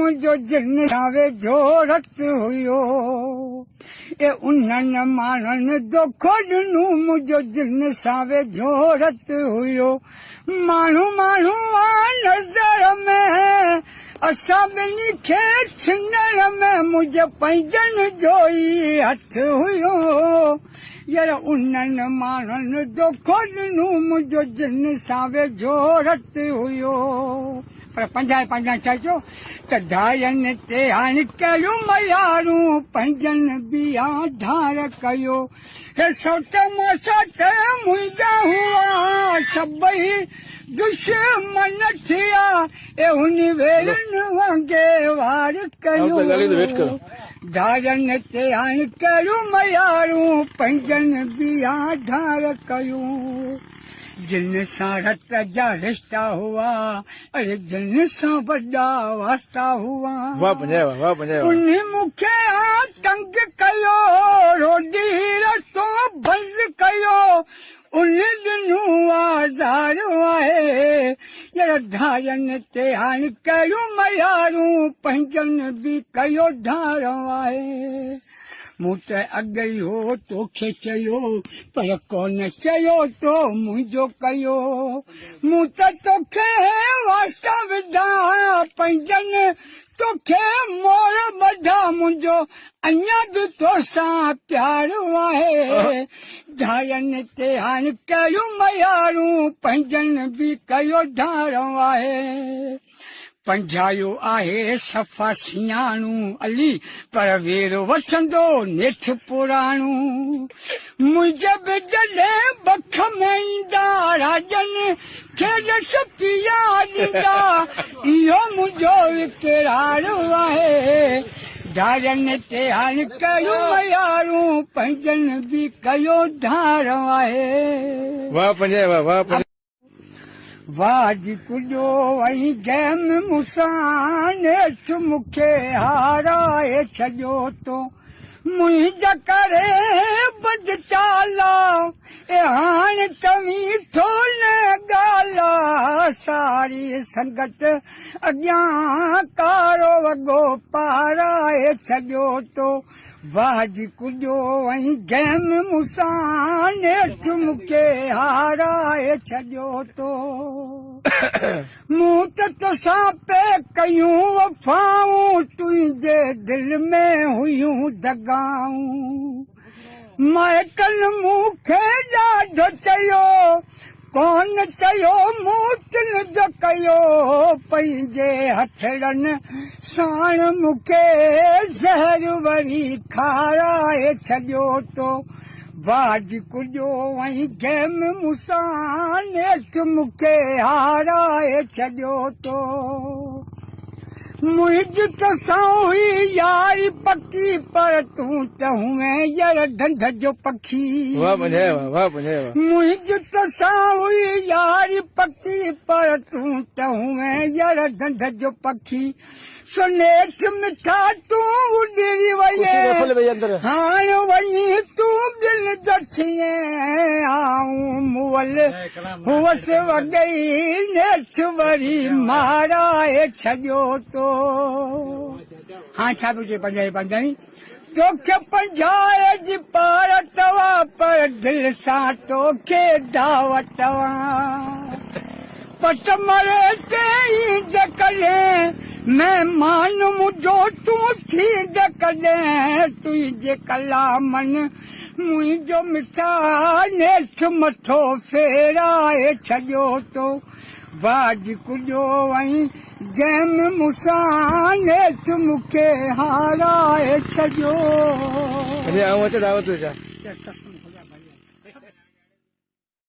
मुझो जिन सावे जोरत हुयो ए उन्हन मानन दोखो ॾिनू मुझो जिन सावे जोरत हुयो माण्हू माण्हू आ नज़र में असां ॿिन्ही खे छिनण में मुंहिंजे पंहिंजन जो ई हथ हुयो यार उन्हनि माण्हुनि दोखो ॾिनू मुंहिंजो जिन सावे जोरत हुयो पर पंहिंजा चइजो त धायनि ते हाणे कहिड़ियूं मयारूं पंहिंजनि बिया ढार कयो हे सोट मोसा त मुंहिंजा हुआ सभई दुश्मन थिया ए हुन वेलनि वांगे वार कयो धायनि ते हाणे कहिड़ियूं मयारूं पंहिंजनि बिया ढार कयूं जिन सां रत जा रिश्ता हुआ अरे जिन सां वॾा वास्ता हुआ उन मूंखे तंग कयो रोडी रस्तो बंदि कयो उन ॾिनू आज़ार आहे यार धायनि ते हाणे कहिड़ियूं मयारूं पंहिंजनि बि कयो धार आहे मूं त अॻई हो तोखे चयो पर कोन चयो तो मुंहिंजो कयो मूं त तोखे वास्ता विधा पंहिंजनि तोखे मोर ॿधा मुंहिंजो अञा बि तोसां प्यारु आहे धायनि ते हाणे कहिड़ियूं मयारूं पंहिंजनि बि कयो धार आहे पंझायो आहे सफ़ा सियाणू अली पर वीर वठंदो नेठ पुराणू मुंहिंजे बि जॾहिं बख में ईंदा राजनि खे रस पिया ॾींदा इहो मुंहिंजो इक़रार आहे धारनि ते हाणे कहिड़ियूं मयारूं पंहिंजनि बि कयो धार आहे वाह जी कुॾो वही गैम मूंसां नेठ मूंखे हाराए छॾियो तो मुंहिंजा करे बद चाला ए हाणे चवीं थो न ॻाल्हा सारी संगत अॻियां कारो वॻो पाराए छॾियो तो वाह जी कुॾो वही गैम मूंसां नेठ मूंखे हाराए छॾियो तो मूं त तोसां पे कयूं वफ़ाऊं तुंहिंजे दिलि में हुयूं दगाऊं माइटनि मूंखे ॾाढो चयो कोन चयो मूं तिल जो कयो पंहिंजे हथड़नि साण मूंखे ज़हर वरी खाराए छॾियो तो बाज कुॾो वही गैम मूंसां नेठ मूंखे हाराए छॾियो तो मुंहिंजी तोसां हुई यारी पकी पर तूं त हुए यार ढंढ जो पखी मुंहिंजी तोसां हुई यारी पकी पर तूं त हुए यार ढंढ जो पखी सुनेठ मिठा तूं उॾरी वई हाणे वञी तूं दिल जो थिए आऊं मुअल हुअसि वॻई नेठ वरी माराए छॾियो तो हाँ छा पियो चए पंजाई तोखे पंजाए जी पार तवा पर दिल सां तोखे दावत पट मरे ते ईंद कॾहिं महिमान मुंहिंजो तूं थींद कॾहिं तुंहिंजे कलामनि मुंहिंजो मिठा नेठ मथो फेराए छॾियो तो बाज कुॾो वही गैम मूंसां नेठ मूंखे हाराए छॾियो